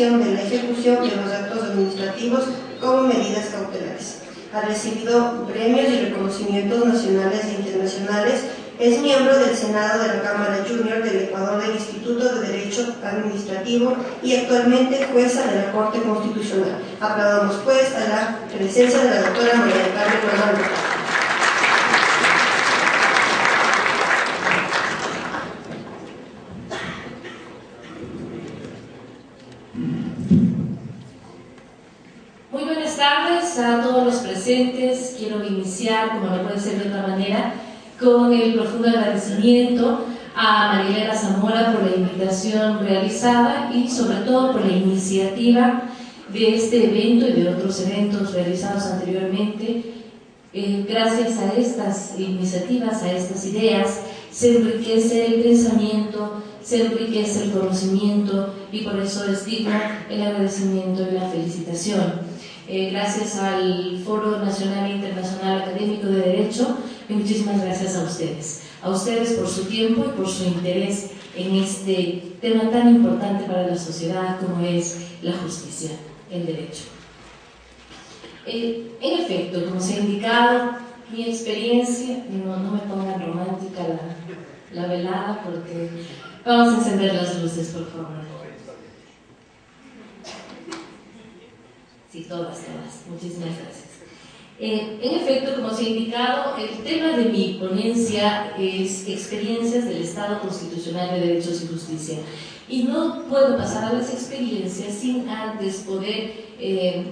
supervisión de la ejecución de los actos administrativos como medidas cautelares. Ha recibido premios y reconocimientos nacionales e internacionales. Es miembro del Senado de la Cámara Junior del Ecuador del Instituto de Derecho Administrativo y actualmente jueza de la Corte Constitucional. Aplaudamos pues a la presencia de la doctora María del Carmen Ramón. Muy buenas tardes a todos los presentes. Quiero iniciar, como no puede ser de otra manera, con el profundo agradecimiento a Marilena Zamora por la invitación realizada y sobre todo por la iniciativa de este evento y de otros eventos realizados anteriormente. Gracias a estas iniciativas, a estas ideas, se enriquece el pensamiento, se enriquece el conocimiento y por eso es digno el agradecimiento y la felicitación. Gracias al Foro Nacional e Internacional Académico de Derecho y muchísimas gracias a ustedes por su tiempo y por su interés en este tema tan importante para la sociedad como es la justicia, el derecho. En efecto, como se ha indicado, mi experiencia, no me pongan romántica la velada porque vamos a encender las luces, por favor. Sí, todas. Muchísimas gracias. En efecto, como se ha indicado, el tema de mi ponencia es experiencias del Estado Constitucional de Derechos y Justicia. Y no puedo pasar a las experiencias sin antes poder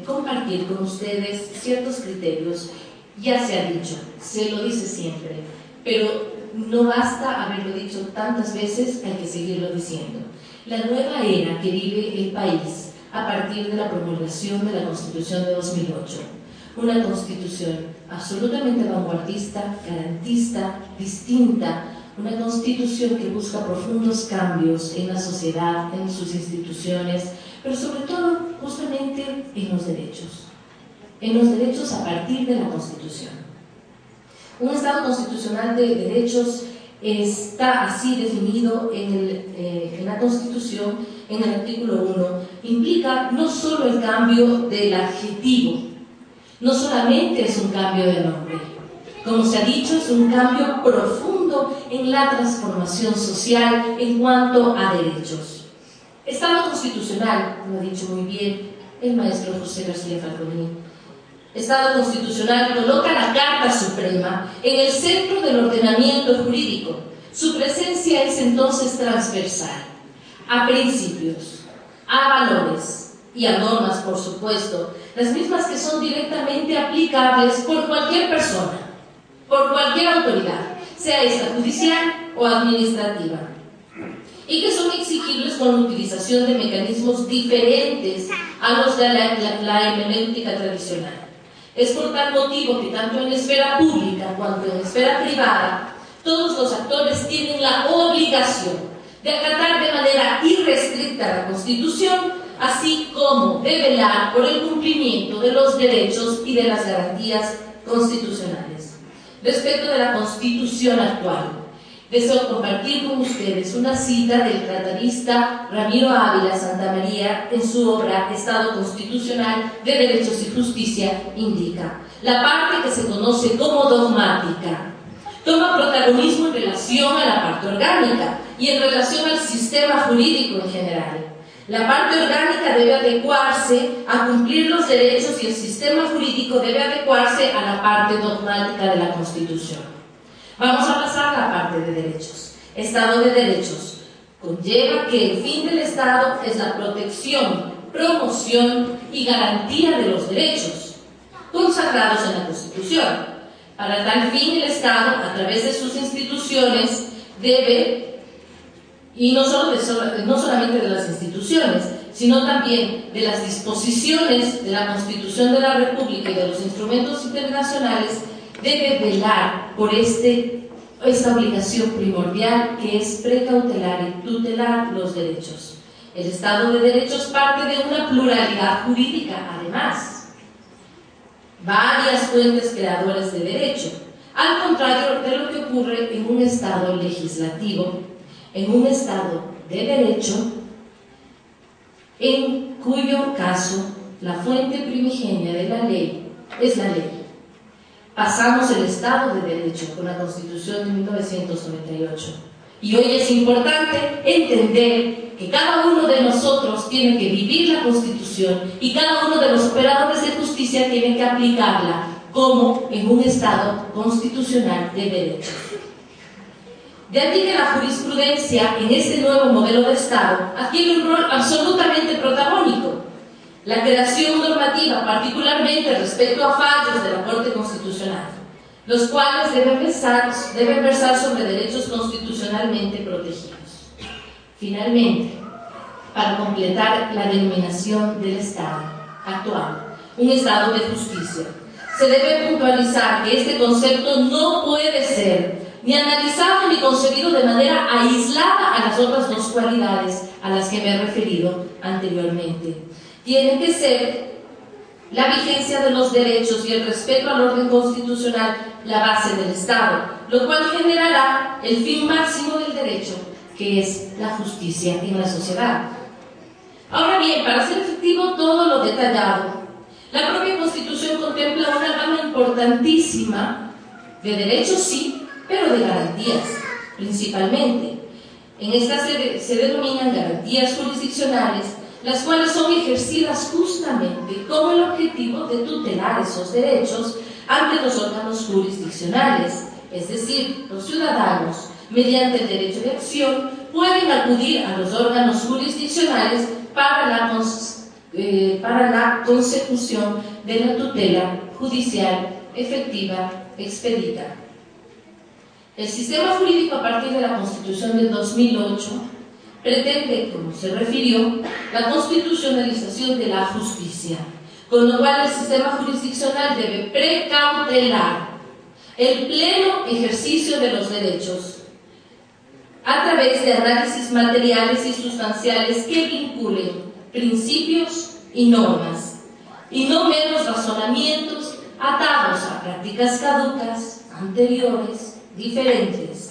compartir con ustedes ciertos criterios. Ya se ha dicho, se lo dice siempre, pero no basta haberlo dicho tantas veces, hay que seguirlo diciendo. La nueva era que vive el país a partir de la promulgación de la Constitución de 2008. Una Constitución absolutamente vanguardista, garantista, distinta, una Constitución que busca profundos cambios en la sociedad, en sus instituciones, pero sobre todo justamente en los derechos a partir de la Constitución. Un Estado constitucional de derechos está así definido en la Constitución, en el artículo 1, implica no solo el cambio del adjetivo, no solamente es un cambio de nombre, como se ha dicho, es un cambio profundo en la transformación social en cuanto a derechos. Estado constitucional, lo ha dicho muy bien el maestro José García Falconi. Estado constitucional coloca la Carta Suprema en el centro del ordenamiento jurídico. Su presencia es entonces transversal a principios, a valores y a normas, por supuesto, las mismas que son directamente aplicables por cualquier persona, por cualquier autoridad, sea esta judicial o administrativa, y que son exigibles con la utilización de mecanismos diferentes a los de la hermenéutica tradicional. Es por tal motivo que tanto en la esfera pública cuanto en la esfera privada, todos los actores tienen la obligación de acatar de manera irrestricta la Constitución, así como de velar por el cumplimiento de los derechos y de las garantías constitucionales. Respecto de la Constitución actual, deseo compartir con ustedes una cita del tratadista Ramiro Ávila Santamaría en su obra Estado Constitucional de Derechos y Justicia. Indica: la parte que se conoce como dogmática toma protagonismo en relación a la parte orgánica y en relación al sistema jurídico en general. La parte orgánica debe adecuarse a cumplir los derechos y el sistema jurídico debe adecuarse a la parte dogmática de la Constitución. Vamos a pasar a la parte de derechos. Estado de derechos conlleva que el fin del Estado es la protección, promoción y garantía de los derechos consagrados en la Constitución. Para tal fin, el Estado, a través de sus instituciones, debe, y no solamente de las instituciones, sino también de las disposiciones de la Constitución de la República y de los instrumentos internacionales, debe velar por esta obligación primordial que es precautelar y tutelar los derechos. El Estado de Derechos parte de una pluralidad jurídica, además, varias fuentes creadoras de derecho, al contrario de lo que ocurre en un Estado legislativo. En un Estado de derecho, en cuyo caso la fuente primigenia de la ley es la ley. Pasamos el Estado de Derecho con la Constitución de 1998. Y hoy es importante entender que cada uno de nosotros tiene que vivir la Constitución y cada uno de los operadores de justicia tiene que aplicarla como en un Estado constitucional de derecho. De aquí que la jurisprudencia en este nuevo modelo de Estado adquiere un rol absolutamente protagónico. La creación normativa, particularmente respecto a fallos de la Corte Constitucional, los cuales deben versar sobre derechos constitucionalmente protegidos. Finalmente, para completar la denominación del Estado actual, un Estado de justicia, se debe puntualizar que este concepto no puede ser ni analizado ni concebido de manera aislada a las otras dos cualidades a las que me he referido anteriormente. Tiene que ser la vigencia de los derechos y el respeto al orden constitucional la base del Estado, lo cual generará el fin máximo del derecho, que es la justicia en la sociedad. Ahora bien, para hacer efectivo todo lo detallado, la propia Constitución contempla una gama importantísima de derechos, sí, pero de garantías, principalmente. En estas se denominan garantías jurisdiccionales, las cuales son ejercidas justamente con el objetivo de tutelar esos derechos ante los órganos jurisdiccionales, es decir, los ciudadanos, mediante el derecho de acción, pueden acudir a los órganos jurisdiccionales para la consecución de la tutela judicial efectiva expedita. El sistema jurídico a partir de la Constitución del 2008 pretende, como se refirió, la constitucionalización de la justicia, con lo cual el sistema jurisdiccional debe precautelar el pleno ejercicio de los derechos a través de análisis materiales y sustanciales que vinculen principios y normas, y no menos razonamientos atados a prácticas caducas, anteriores, diferentes,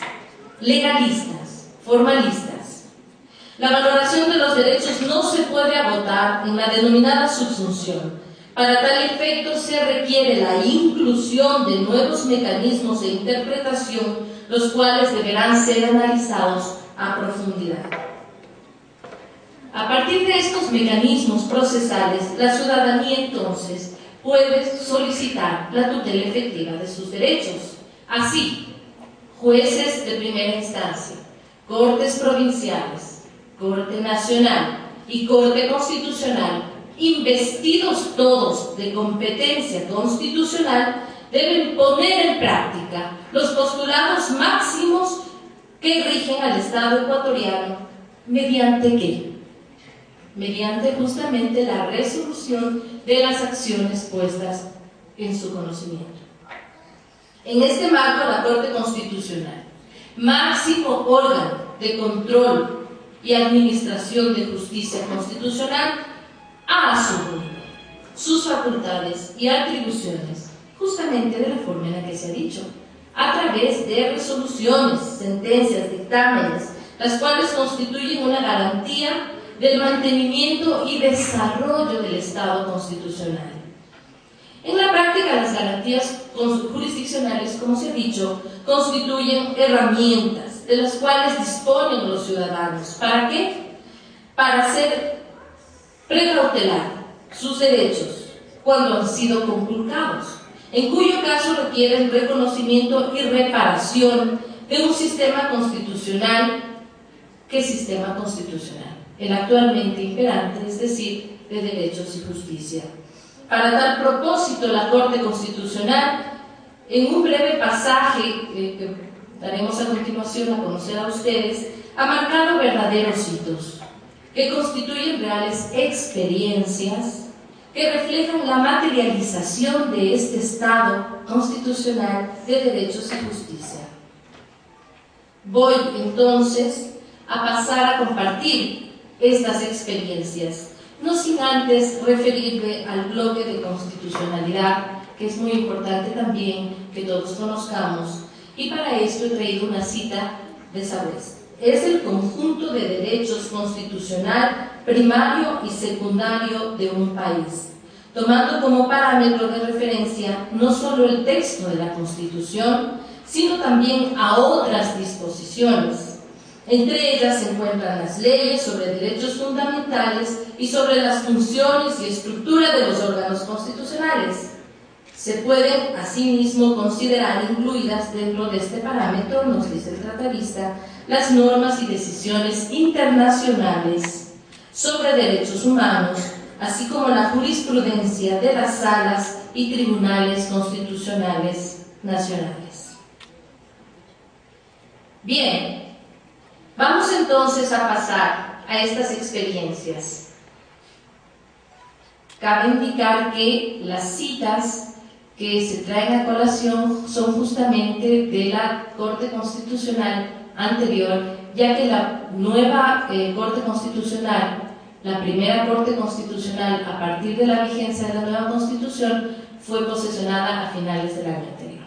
legalistas, formalistas. La valoración de los derechos no se puede agotar en la denominada subsunción. Para tal efecto se requiere la inclusión de nuevos mecanismos de interpretación, los cuales deberán ser analizados a profundidad. A partir de estos mecanismos procesales, la ciudadanía entonces puede solicitar la tutela efectiva de sus derechos. Así, jueces de primera instancia, cortes provinciales, Corte Nacional y Corte Constitucional, investidos todos de competencia constitucional, deben poner en práctica los postulados máximos que rigen al Estado ecuatoriano. ¿Mediante qué? Mediante justamente la resolución de las acciones puestas en su conocimiento. En este marco, la Corte Constitucional, máximo órgano de control y administración de justicia constitucional, ha asumido sus facultades y atribuciones justamente de la forma en la que se ha dicho, a través de resoluciones, sentencias, dictámenes, las cuales constituyen una garantía del mantenimiento y desarrollo del Estado constitucional. En la práctica, las garantías jurisdiccionales, como se ha dicho, constituyen herramientas de las cuales disponen los ciudadanos. ¿Para qué? Para hacer precautelar sus derechos cuando han sido conculcados, en cuyo caso requieren reconocimiento y reparación de un sistema constitucional. ¿Qué sistema constitucional? El actualmente imperante, es decir, de derechos y justicia. Para tal propósito, la Corte Constitucional, en un breve pasaje que daremos a continuación a conocer a ustedes, ha marcado verdaderos hitos que constituyen reales experiencias que reflejan la materialización de este Estado constitucional de derechos y justicia. Voy entonces a pasar a compartir estas experiencias, no sin antes referirme al bloque de constitucionalidad, que es muy importante también que todos conozcamos, y para esto he traído una cita de Sabués. Es el conjunto de derechos constitucional primario y secundario de un país, tomando como parámetro de referencia no solo el texto de la Constitución, sino también a otras disposiciones. Entre ellas se encuentran las leyes sobre derechos fundamentales y sobre las funciones y estructura de los órganos constitucionales. Se pueden asimismo considerar incluidas dentro de este parámetro, nos dice el tratadista, las normas y decisiones internacionales sobre derechos humanos, así como la jurisprudencia de las salas y tribunales constitucionales nacionales. Bien, vamos entonces a pasar a estas experiencias. Cabe indicar que las citas que se traen a colación son justamente de la Corte Constitucional anterior, ya que la nueva Corte Constitucional, la primera Corte Constitucional a partir de la vigencia de la nueva Constitución, fue posesionada a finales del año anterior.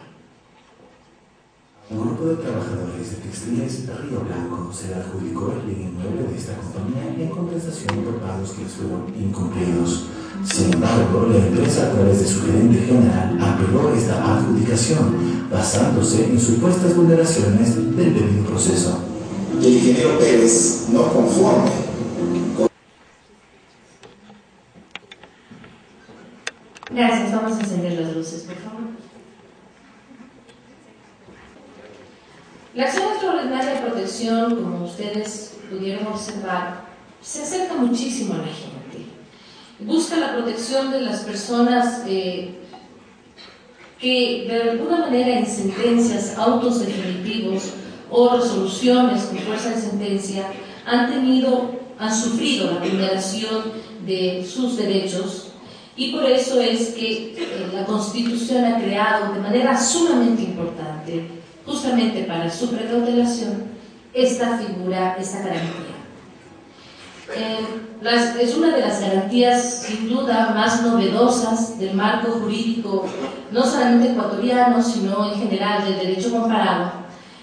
Un grupo de trabajadores de textiles Río Blanco se le adjudicó el bien inmueble de esta compañía en compensación por pagos que les fueron incumplidos. Sin embargo, la empresa, a través de su gerente general, apeló esta adjudicación, basándose en supuestas vulneraciones del debido proceso. El ingeniero Pérez, no conforme con... Gracias, vamos a encender las luces, por favor. La acción extraordinaria de protección, como ustedes pudieron observar, se acerca muchísimo a la gente. Busca la protección de las personas que de alguna manera en sentencias, autos definitivos o resoluciones con fuerza de sentencia han sufrido la vulneración de sus derechos, y por eso es que la Constitución ha creado de manera sumamente importante, justamente para su precautelación, esta figura, esta garantía. Es una de las garantías sin duda más novedosas del marco jurídico, no solamente ecuatoriano, sino en general del derecho comparado,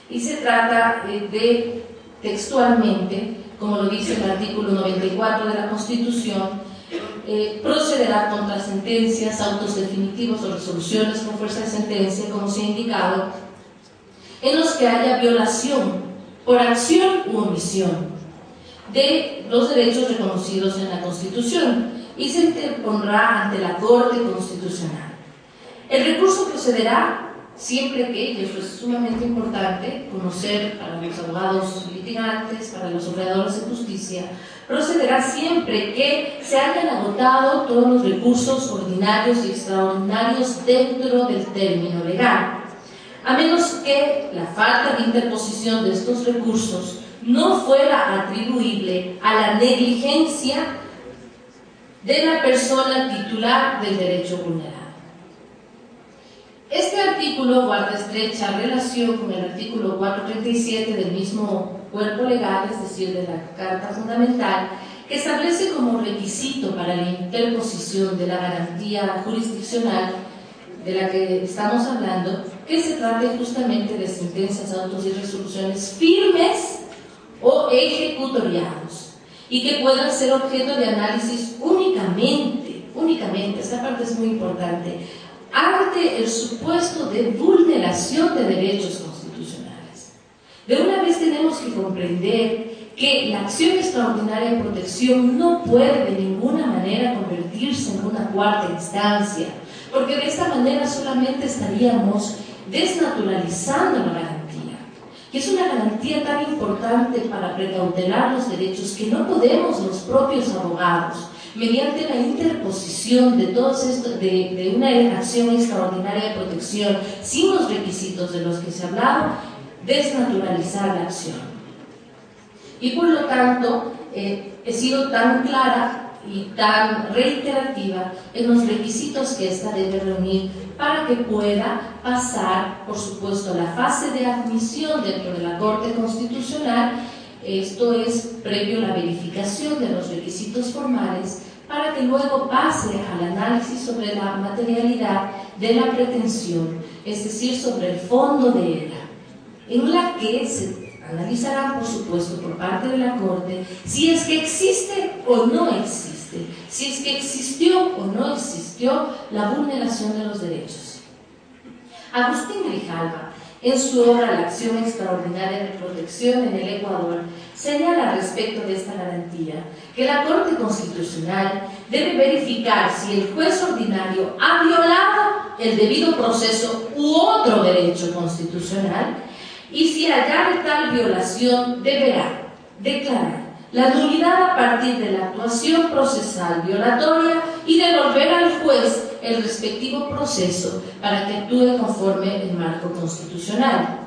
y se trata de, textualmente, como lo dice el artículo 94 de la Constitución, procederá contra sentencias, autos definitivos o resoluciones con fuerza de sentencia, como se ha indicado, en los que haya violación por acción u omisión de los derechos reconocidos en la Constitución y se interpondrá ante la Corte Constitucional. El recurso procederá siempre que, y eso es sumamente importante conocer para los abogados litigantes, para los operadores de justicia, procederá siempre que se hayan agotado todos los recursos ordinarios y extraordinarios dentro del término legal, a menos que la falta de interposición de estos recursos no fuera atribuible a la negligencia de la persona titular del derecho vulnerado. Este artículo guarda estrecha relación con el artículo 437 del mismo cuerpo legal, es decir, de la Carta Fundamental, que establece como requisito para la interposición de la garantía jurisdiccional de la que estamos hablando, que se trate justamente de sentencias, autos y resoluciones firmes o ejecutoriados, y que puedan ser objeto de análisis únicamente, esta parte es muy importante, ante el supuesto de vulneración de derechos constitucionales. De una vez tenemos que comprender que la acción extraordinaria de protección no puede de ninguna manera convertirse en una cuarta instancia, porque de esta manera solamente estaríamos desnaturalizando la garantía, que es una garantía tan importante para precautelar los derechos que no podemos los propios abogados, mediante la interposición de todos estos, de una acción extraordinaria de protección sin los requisitos de los que se hablaba, desnaturalizar la acción. Y por lo tanto, he sido tan clara y tan reiterativa en los requisitos que ésta debe reunir para que pueda pasar, por supuesto, a la fase de admisión dentro de la Corte Constitucional. Esto es previo a la verificación de los requisitos formales, para que luego pase al análisis sobre la materialidad de la pretensión, es decir, sobre el fondo de ella, en la que se Analizarán, por supuesto, por parte de la Corte, si es que existe o no existe, si es que existió o no existió la vulneración de los derechos. Agustín Grijalva, en su obra La acción extraordinaria de protección en el Ecuador, señala respecto de esta garantía que la Corte Constitucional debe verificar si el juez ordinario ha violado el debido proceso u otro derecho constitucional, y si hallar tal violación deberá declarar la nulidad a partir de la actuación procesal violatoria y devolver al juez el respectivo proceso para que actúe conforme el marco constitucional.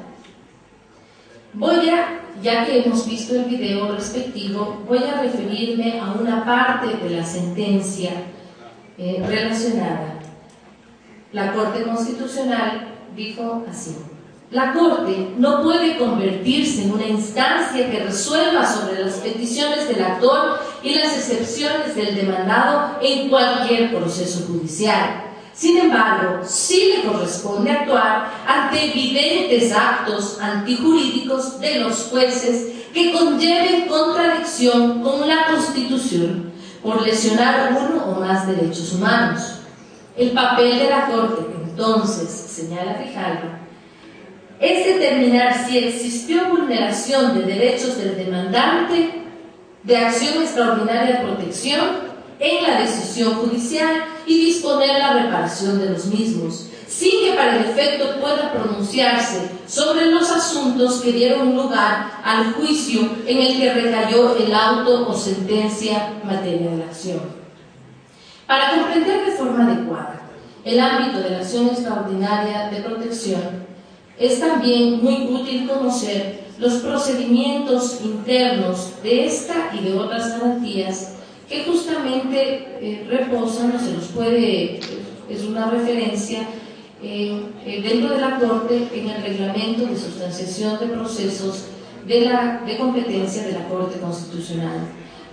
Ya que hemos visto el video respectivo, voy a referirme a una parte de la sentencia relacionada. La Corte Constitucional dijo así: la Corte no puede convertirse en una instancia que resuelva sobre las peticiones del actor y las excepciones del demandado en cualquier proceso judicial. Sin embargo, sí le corresponde actuar ante evidentes actos antijurídicos de los jueces que conlleven contradicción con la Constitución por lesionar uno o más derechos humanos. El papel de la Corte, entonces, señala Grijalva, es determinar si existió vulneración de derechos del demandante de acción extraordinaria de protección en la decisión judicial y disponer la reparación de los mismos, sin que para el efecto pueda pronunciarse sobre los asuntos que dieron lugar al juicio en el que recayó el auto o sentencia en materia de la acción. Para comprender de forma adecuada el ámbito de la acción extraordinaria de protección, es también muy útil conocer los procedimientos internos de esta y de otras garantías que justamente reposan, o se los puede, es una referencia dentro de la Corte en el reglamento de sustanciación de procesos de competencia de la Corte Constitucional,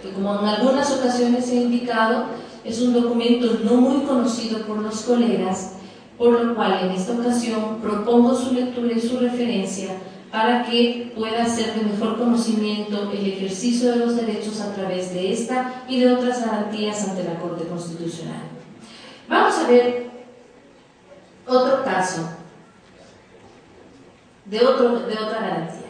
que, como en algunas ocasiones he indicado, es un documento no muy conocido por los colegas, por lo cual en esta ocasión propongo su lectura y su referencia para que pueda hacer de mejor conocimiento el ejercicio de los derechos a través de esta y de otras garantías ante la Corte Constitucional. Vamos a ver otro caso de otra garantía.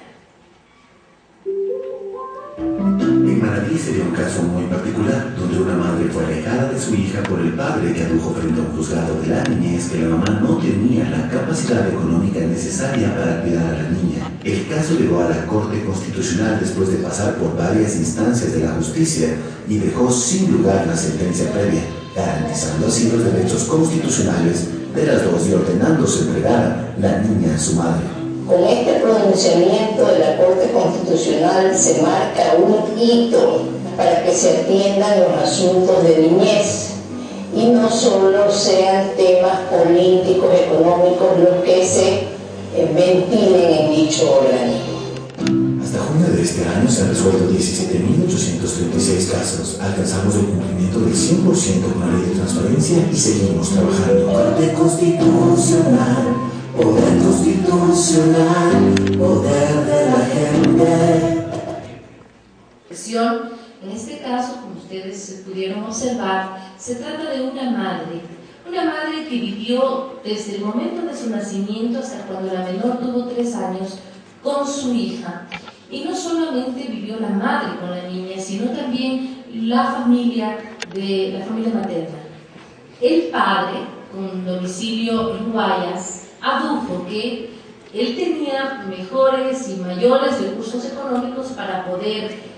En Manatí sería un caso muy particular, donde una madre fue alejada de su hija por el padre que adujo frente a un juzgado de la niñez que la mamá no tenía la capacidad económica necesaria para cuidar a la niña. El caso llegó a la Corte Constitucional después de pasar por varias instancias de la justicia y dejó sin lugar la sentencia previa, garantizando así los derechos constitucionales de las dos y ordenando se entregara la niña a su madre. Con este pronunciamiento de la Corte Constitucional se marca un hito para que se atiendan los asuntos de niñez y no solo sean temas políticos, económicos los que se ventilen en dicho organismo. Hasta junio de este año se han resuelto 17.836 casos. Alcanzamos el cumplimiento del 100% con la ley de transparencia y seguimos trabajando. Corte Constitucional, poder constitucional, poder de la gente. En este caso, como ustedes pudieron observar, se trata de una madre que vivió desde el momento de su nacimiento hasta cuando la menor tuvo 3 años con su hija. Y no solamente vivió la madre con la niña, sino también la familia materna. El padre, con domicilio en Guayas, adujo que él tenía mejores y mayores recursos económicos para poder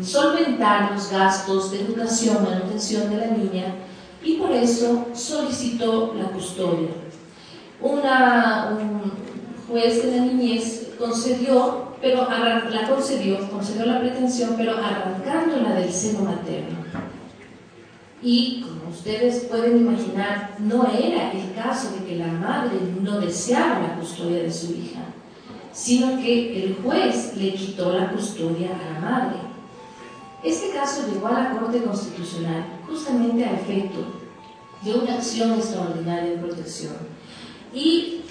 solventar los gastos de educación, manutención de la niña, y por eso solicitó la custodia. Un juez de la niñez concedió la pretensión, pero arrancándola del seno materno. Y como ustedes pueden imaginar, no era el caso de que la madre no deseaba la custodia de su hija, sino que el juez le quitó la custodia a la madre. Este caso llegó a la Corte Constitucional justamente a efecto de una acción extraordinaria de protección, y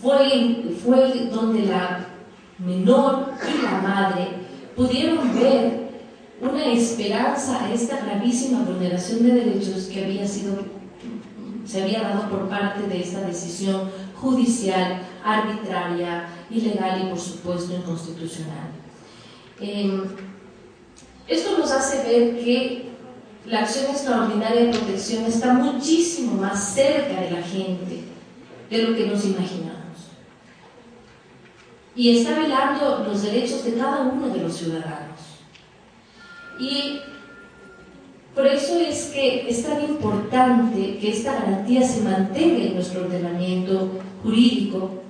fue donde menor y la madre pudieron ver una esperanza a esta gravísima vulneración de derechos que se había dado por parte de esta decisión judicial, arbitraria, ilegal y por supuesto inconstitucional. Esto nos hace ver que la acción extraordinaria de protección está muchísimo más cerca de la gente de lo que nos imaginamos. Y está velando los derechos de cada uno de los ciudadanos. Y por eso es que es tan importante que esta garantía se mantenga en nuestro ordenamiento jurídico,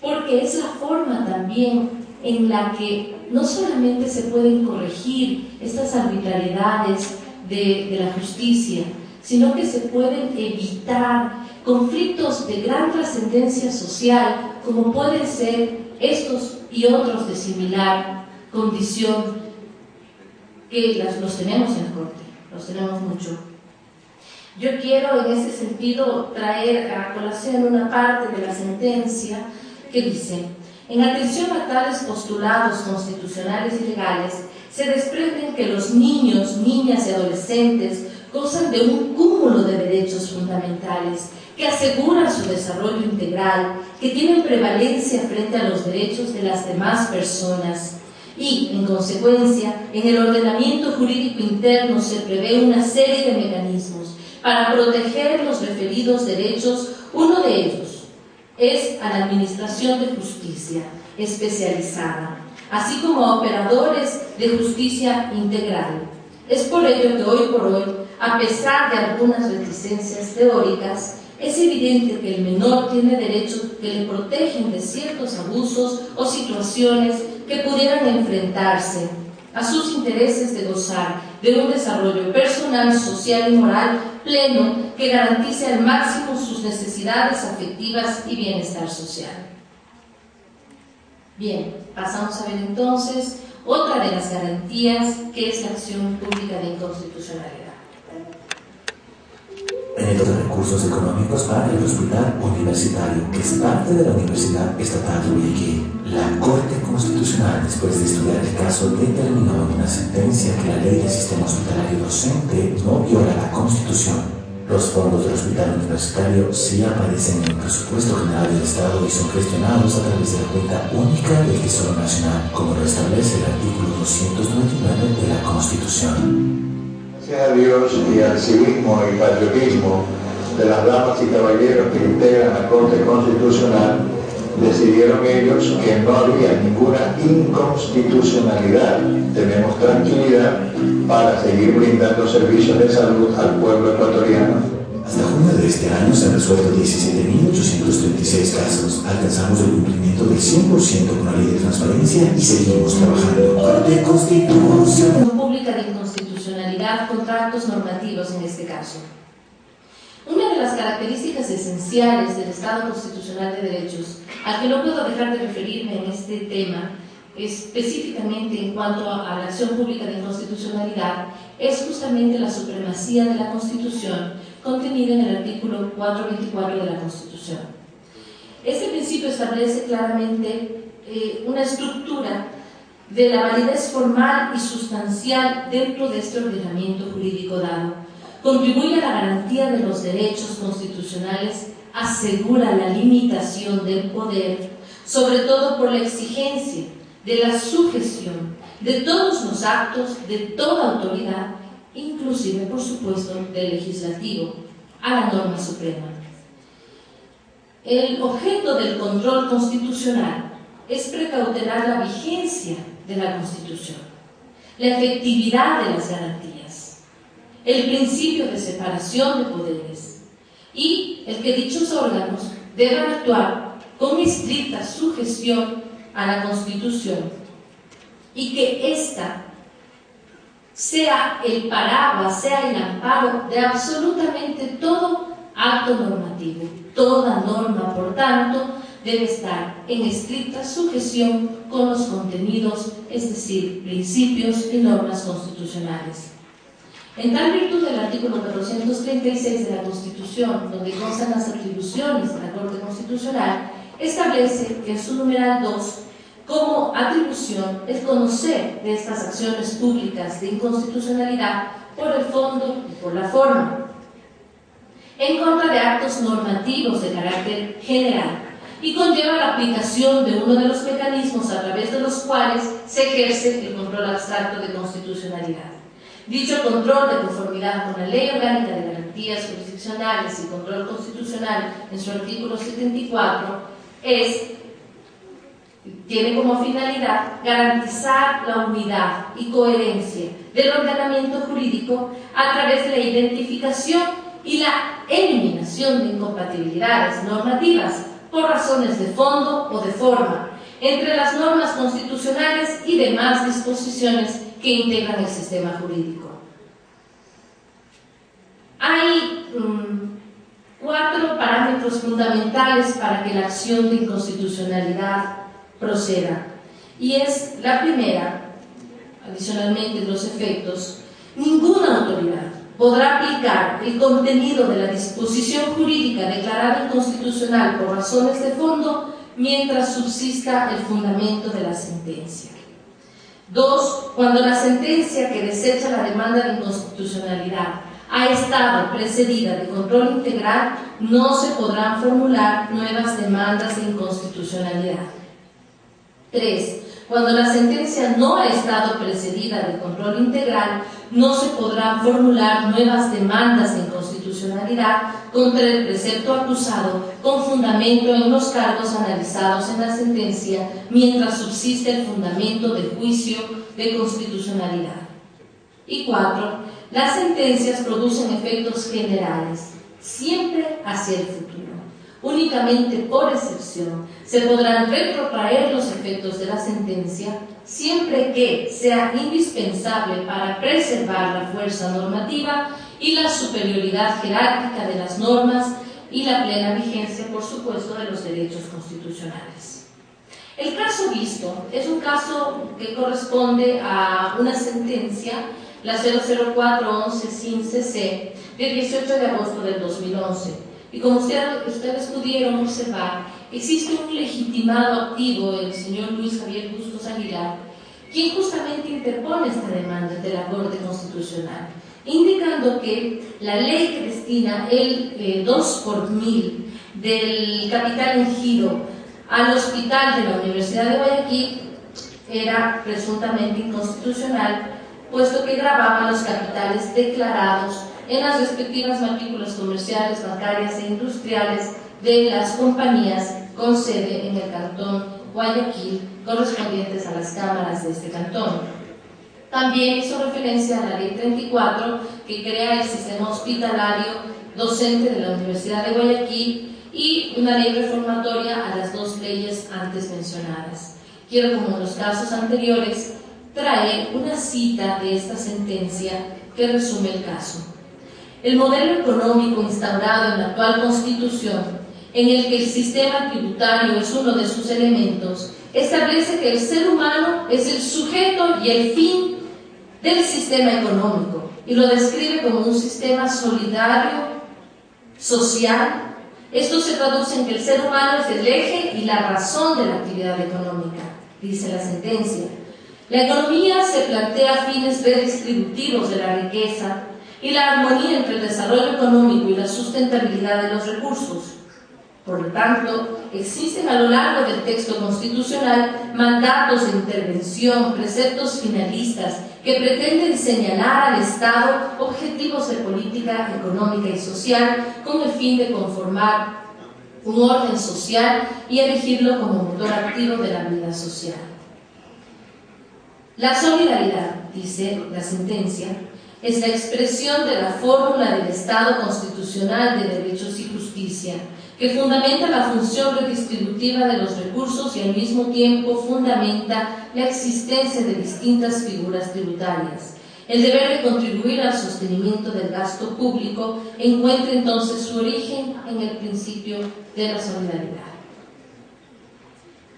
porque es la forma también en la que no solamente se pueden corregir estas arbitrariedades de la justicia, sino que se pueden evitar conflictos de gran trascendencia social, como pueden ser estos y otros de similar condición, que los tenemos en la Corte, los tenemos mucho. Yo quiero en ese sentido traer a colación una parte de la sentencia que dice: en atención a tales postulados constitucionales y legales, se desprenden que los niños, niñas y adolescentes gozan de un cúmulo de derechos fundamentales que aseguran su desarrollo integral, que tienen prevalencia frente a los derechos de las demás personas. Y, en consecuencia, en el ordenamiento jurídico interno se prevé una serie de mecanismos para proteger los referidos derechos. Uno de ellos es a la Administración de Justicia especializada, así como a operadores de justicia integral. Es por ello que hoy por hoy, a pesar de algunas reticencias teóricas, es evidente que el menor tiene derechos que le protegen de ciertos abusos o situaciones que pudieran enfrentarse a sus intereses de gozar de un desarrollo personal, social y moral pleno que garantice al máximo sus necesidades afectivas y bienestar social. Bien, pasamos a ver entonces otra de las garantías, que es la acción pública de inconstitucionalidad. Método de recursos económicos para el hospital universitario, que es parte de la Universidad Estatal de Guayaquil. La Corte Constitucional, después de estudiar el caso, determinó en una sentencia que la ley del sistema hospitalario docente no viola la Constitución. Los fondos del hospital universitario sí aparecen en el presupuesto general del Estado y son gestionados a través de la cuenta única del Tesoro Nacional, como lo establece el artículo 299 de la Constitución. Gracias a Dios y al civismo y patriotismo de las damas y caballeros que integran la Corte Constitucional, decidieron ellos que no había ninguna inconstitucionalidad. Tenemos tranquilidad para seguir brindando servicios de salud al pueblo ecuatoriano. Hasta junio de este año se han resuelto 17.836 casos. Alcanzamos el cumplimiento del 100% con la ley de transparencia y seguimos trabajando. Corte Constitucional. Pública de inconstitucionalidad contra actos normativos en este caso. Una de las características esenciales del Estado Constitucional de Derechos, al que no puedo dejar de referirme en este tema, específicamente en cuanto a la acción pública de inconstitucionalidad, es justamente la supremacía de la Constitución, contenida en el artículo 424 de la Constitución. Este principio establece claramente una estructura de la validez formal y sustancial dentro de este ordenamiento jurídico dado. Contribuye a la garantía de los derechos constitucionales, asegura la limitación del poder, sobre todo por la exigencia de la sujeción de todos los actos de toda autoridad, inclusive, por supuesto, del legislativo, a la norma suprema. El objeto del control constitucional es precautelar la vigencia de la Constitución, la efectividad de las garantías, el principio de separación de poderes y el que dichos órganos deban actuar con estricta sujeción a la Constitución y que ésta sea el paraguas, sea el amparo de absolutamente todo acto normativo. Toda norma, por tanto, debe estar en estricta sujeción con los contenidos, es decir, principios y normas constitucionales. En tal virtud del artículo 436 de la Constitución, donde constan las atribuciones de la Corte Constitucional, establece que en su numeral 2 como atribución el conocer de estas acciones públicas de inconstitucionalidad por el fondo y por la forma, en contra de actos normativos de carácter general, y conlleva la aplicación de uno de los mecanismos a través de los cuales se ejerce el control abstracto de constitucionalidad. Dicho control de conformidad con la Ley Orgánica de Garantías Jurisdiccionales y Control Constitucional en su artículo 74 tiene como finalidad garantizar la unidad y coherencia del ordenamiento jurídico a través de la identificación y la eliminación de incompatibilidades normativas por razones de fondo o de forma entre las normas constitucionales y demás disposiciones que integran el sistema jurídico. Hay 4 parámetros fundamentales para que la acción de inconstitucionalidad proceda, y es la primera, adicionalmente los efectos: ninguna autoridad podrá aplicar el contenido de la disposición jurídica declarada inconstitucional por razones de fondo mientras subsista el fundamento de la sentencia. 2. Cuando la sentencia que desecha la demanda de inconstitucionalidad ha estado precedida de control integral, no se podrán formular nuevas demandas de inconstitucionalidad. 3. Cuando la sentencia no ha estado precedida de control integral, no se podrán formular nuevas demandas de inconstitucionalidad contra el precepto acusado con fundamento en los cargos analizados en la sentencia mientras subsiste el fundamento de juicio de constitucionalidad. Y 4. Las sentencias producen efectos generales, siempre hacia el futuro. Únicamente por excepción se podrán retrotraer los efectos de la sentencia siempre que sea indispensable para preservar la fuerza normativa y la superioridad jerárquica de las normas y la plena vigencia, por supuesto, de los derechos constitucionales. El caso visto es un caso que corresponde a una sentencia, la 00411 SIN-CC, del 18 de agosto del 2011. Y como ustedes pudieron observar, existe un legitimado activo, el señor Luis Javier Bustos Aguilar, quien justamente interpone esta demanda de la Corte Constitucional, indicando que la ley que destina el 2 por 1000 del capital en giro al hospital de la Universidad de Guayaquil era presuntamente inconstitucional, puesto que gravaba los capitales declarados en las respectivas matrículas comerciales, bancarias e industriales de las compañías con sede en el cantón Guayaquil, correspondientes a las cámaras de este cantón. También hizo referencia a la Ley 34, que crea el sistema hospitalario docente de la Universidad de Guayaquil, y una ley reformatoria a las 2 leyes antes mencionadas. Quiero, como en los casos anteriores, traer una cita de esta sentencia que resume el caso. El modelo económico instaurado en la actual Constitución, en el que el sistema tributario es uno de sus elementos, establece que el ser humano es el sujeto y el fin del sistema económico, y lo describe como un sistema solidario, social. Esto se traduce en que el ser humano es el eje y la razón de la actividad económica, dice la sentencia. La economía se plantea fines redistributivos de la riqueza y la armonía entre el desarrollo económico y la sustentabilidad de los recursos. Por lo tanto, existen a lo largo del texto constitucional mandatos de intervención, preceptos finalistas que pretenden señalar al Estado objetivos de política económica y social con el fin de conformar un orden social y erigirlo como motor activo de la vida social. La solidaridad, dice la sentencia, es la expresión de la fórmula del Estado constitucional de derechos y justicia, que fundamenta la función redistributiva de los recursos y al mismo tiempo fundamenta la existencia de distintas figuras tributarias. El deber de contribuir al sostenimiento del gasto público encuentra entonces su origen en el principio de la solidaridad.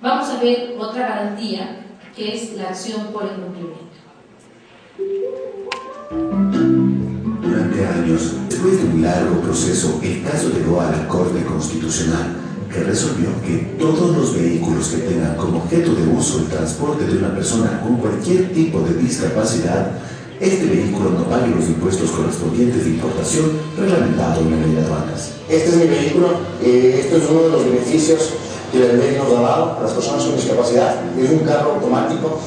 Vamos a ver otra garantía, que es la acción por el cumplimiento. Durante años, después de un largo proceso, el caso llegó a la Corte Constitucional, que resolvió que todos los vehículos que tengan como objeto de uso el transporte de una persona con cualquier tipo de discapacidad, este vehículo no pague los impuestos correspondientes de importación reglamentado en la ley de aduanas. Este es mi vehículo, esto es uno de los beneficios que la ley nos ha dado a las personas con discapacidad. Es un carro automático.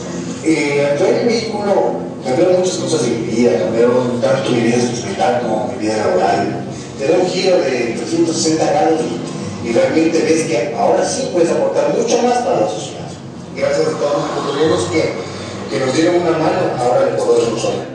Al traer el vehículo cambiaron muchas cosas de mi vida, cambiaron tanto mi vida sentimental como mi vida laboral. Te da un giro de 360 grados y realmente ves que ahora sí puedes aportar mucho más para la sociedad. Gracias a todos los gobiernos que nos dieron una mano, ahora le podemos solucionar.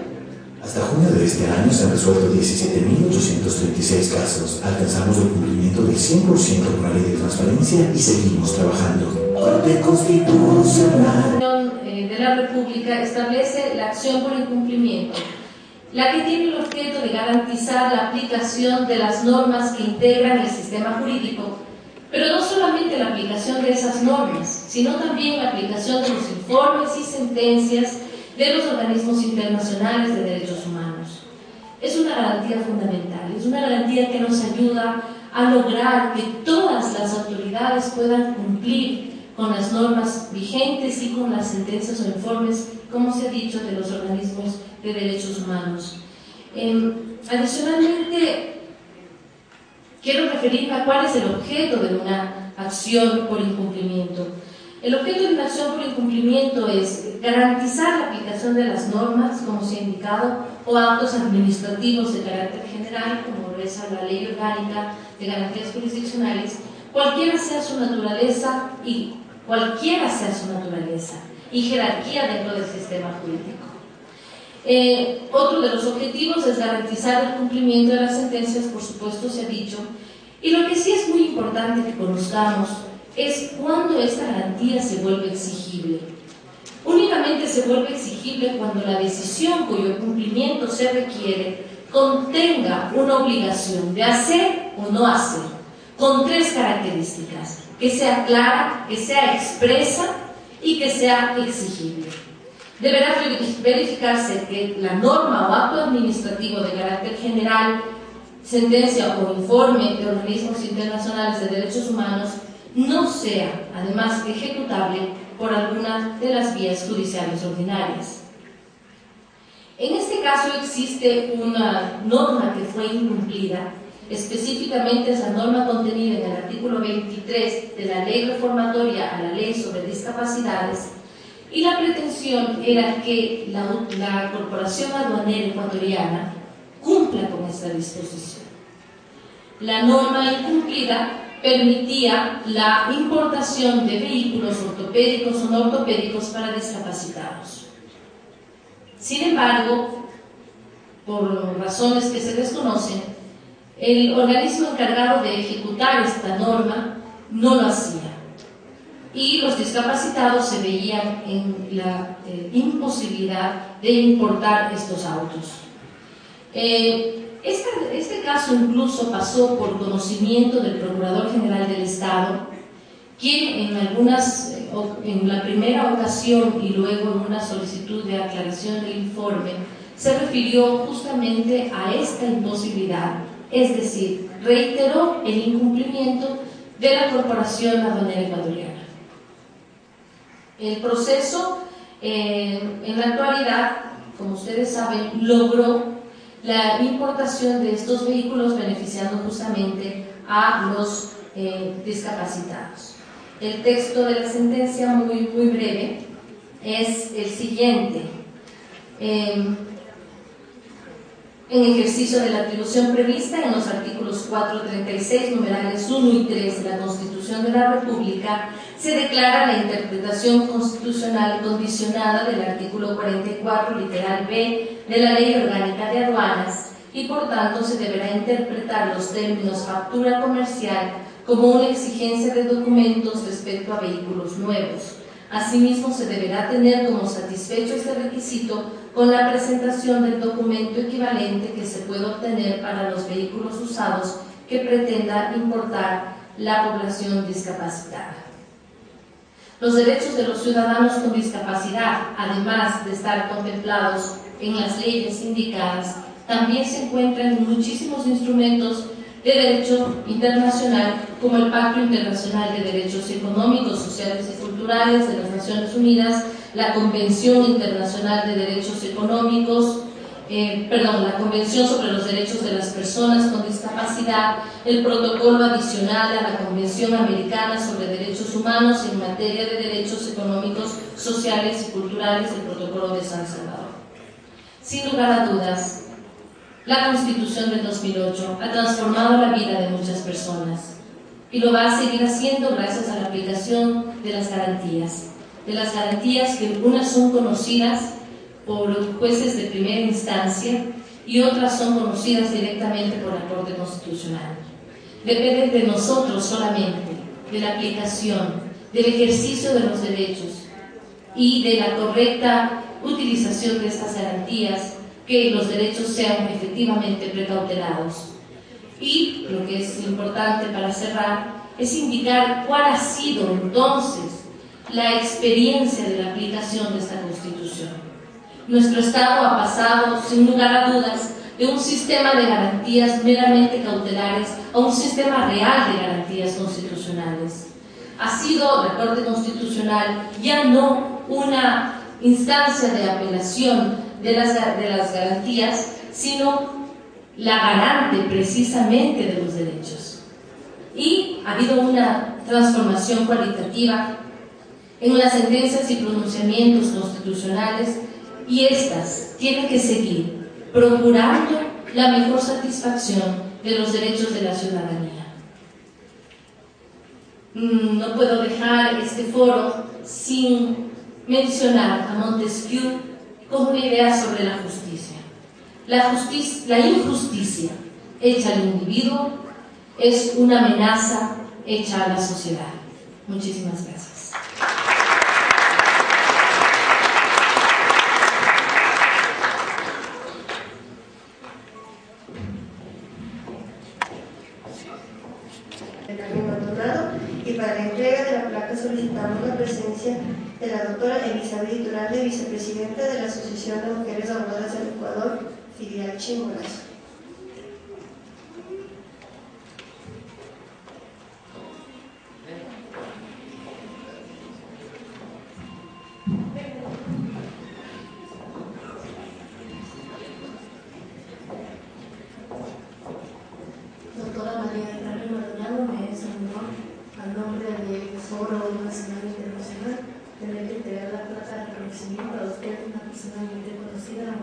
Hasta junio de este año se han resuelto 17.836 casos. Alcanzamos el cumplimiento del 100% con la ley de transparencia y seguimos trabajando. Corte Constitucional de la República establece la acción por incumplimiento, la que tiene el objeto de garantizar la aplicación de las normas que integran el sistema jurídico, pero no solamente la aplicación de esas normas, sino también la aplicación de los informes y sentencias de los organismos internacionales de derechos humanos. Es una garantía fundamental, es una garantía que nos ayuda a lograr que todas las autoridades puedan cumplir con las normas vigentes y con las sentencias o informes, como se ha dicho, de los organismos de derechos humanos. Adicionalmente, quiero referirme a cuál es el objeto de una acción por incumplimiento. El objeto de una acción por incumplimiento es garantizar la aplicación de las normas, como se ha indicado, o actos administrativos de carácter general, como reza la Ley Orgánica de Garantías Jurisdiccionales, cualquiera sea su naturaleza y jerarquía dentro del sistema jurídico. Otro de los objetivos es garantizar el cumplimiento de las sentencias, por supuesto se ha dicho, y lo que sí es muy importante que conozcamos es cuándo esta garantía se vuelve exigible. Únicamente se vuelve exigible cuando la decisión cuyo cumplimiento se requiere contenga una obligación de hacer o no hacer, con tres características: que sea clara, que sea expresa y que sea exigible. Deberá verificarse que la norma o acto administrativo de carácter general, sentencia o informe de organismos internacionales de derechos humanos no sea, además, ejecutable por alguna de las vías judiciales ordinarias. En este caso existe una norma que fue incumplida, específicamente es la norma contenida en el artículo 23 de la Ley Reformatoria a la Ley sobre Discapacidades, y la pretensión era que la Corporación Aduanera Ecuatoriana cumpla con esta disposición. La norma incumplida permitía la importación de vehículos ortopédicos o no ortopédicos para discapacitados. Sin embargo, por razones que se desconocen, el organismo encargado de ejecutar esta norma no lo hacía, y los discapacitados se veían en la imposibilidad de importar estos autos. Este caso incluso pasó por conocimiento del Procurador General del Estado, quien en la primera ocasión y luego en una solicitud de aclaración del informe se refirió justamente a esta imposibilidad, es decir, reiteró el incumplimiento de la Corporación Aduanera Ecuatoriana. El proceso, en la actualidad, como ustedes saben, logró la importación de estos vehículos beneficiando justamente a los discapacitados. El texto de la sentencia, muy breve, es el siguiente. En ejercicio de la atribución prevista en los artículos 436, numerales 1 y 3 de la Constitución de la República, se declara la interpretación constitucional condicionada del artículo 44, literal B, de la Ley Orgánica de Aduanas, y por tanto se deberá interpretar los términos factura comercial como una exigencia de documentos respecto a vehículos nuevos. Asimismo, se deberá tener como satisfecho este requisito con la presentación del documento equivalente que se puede obtener para los vehículos usados que pretenda importar la población discapacitada. Los derechos de los ciudadanos con discapacidad, además de estar contemplados en las leyes indicadas, también se encuentran en muchísimos instrumentos de derecho internacional, como el Pacto Internacional de Derechos Económicos, Sociales y Culturales de las Naciones Unidas, la Convención Internacional de Derechos Económicos, la Convención sobre los Derechos de las Personas con Discapacidad, el Protocolo adicional a la Convención Americana sobre Derechos Humanos en materia de derechos económicos, sociales y culturales, el Protocolo de San Salvador. Sin lugar a dudas, la Constitución del 2008 ha transformado la vida de muchas personas y lo va a seguir haciendo gracias a la aplicación de las garantías que unas son conocidas por jueces de primera instancia y otras son conocidas directamente por la Corte Constitucional. Depende de nosotros solamente, de la aplicación, del ejercicio de los derechos y de la correcta utilización de estas garantías, que los derechos sean efectivamente precautelados. Y lo que es importante para cerrar es indicar cuál ha sido entonces la experiencia de la aplicación de esta Constitución. Nuestro Estado ha pasado, sin lugar a dudas, de un sistema de garantías meramente cautelares a un sistema real de garantías constitucionales. Ha sido la Corte Constitucional ya no una instancia de apelación de las garantías, sino la garante precisamente de los derechos. Y ha habido una transformación cualitativa en las sentencias y pronunciamientos constitucionales, y estas tienen que seguir procurando la mejor satisfacción de los derechos de la ciudadanía. No puedo dejar este foro sin mencionar a Montesquieu como una idea sobre la justicia. La injusticia hecha al individuo es una amenaza hecha a la sociedad. Muchísimas gracias. Y para la entrega de la placa solicitamos la presencia de la doctora Elizabeth Iturralde, vicepresidenta de la Asociación de Mujeres Abogadas del Ecuador, filial Chimborazo. Doctora María del Carmen Maldonado, me es un honor, al nombre del Foro Nacional e Internacional, tener que entregar la plata de reconocimiento a usted, una personalmente conocida,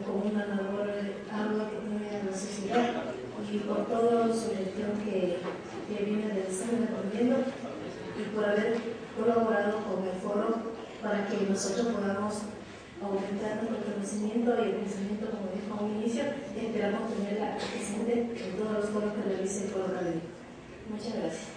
con una labor ardua que tiene a la sociedad, y por todo su gestión que viene realizando y aprendiendo, y por haber colaborado con el foro para que nosotros podamos aumentar nuestro conocimiento y el pensamiento, como dijo a un inicio, y esperamos tenerla presente en todos los foros que realice el foro académico. Muchas gracias.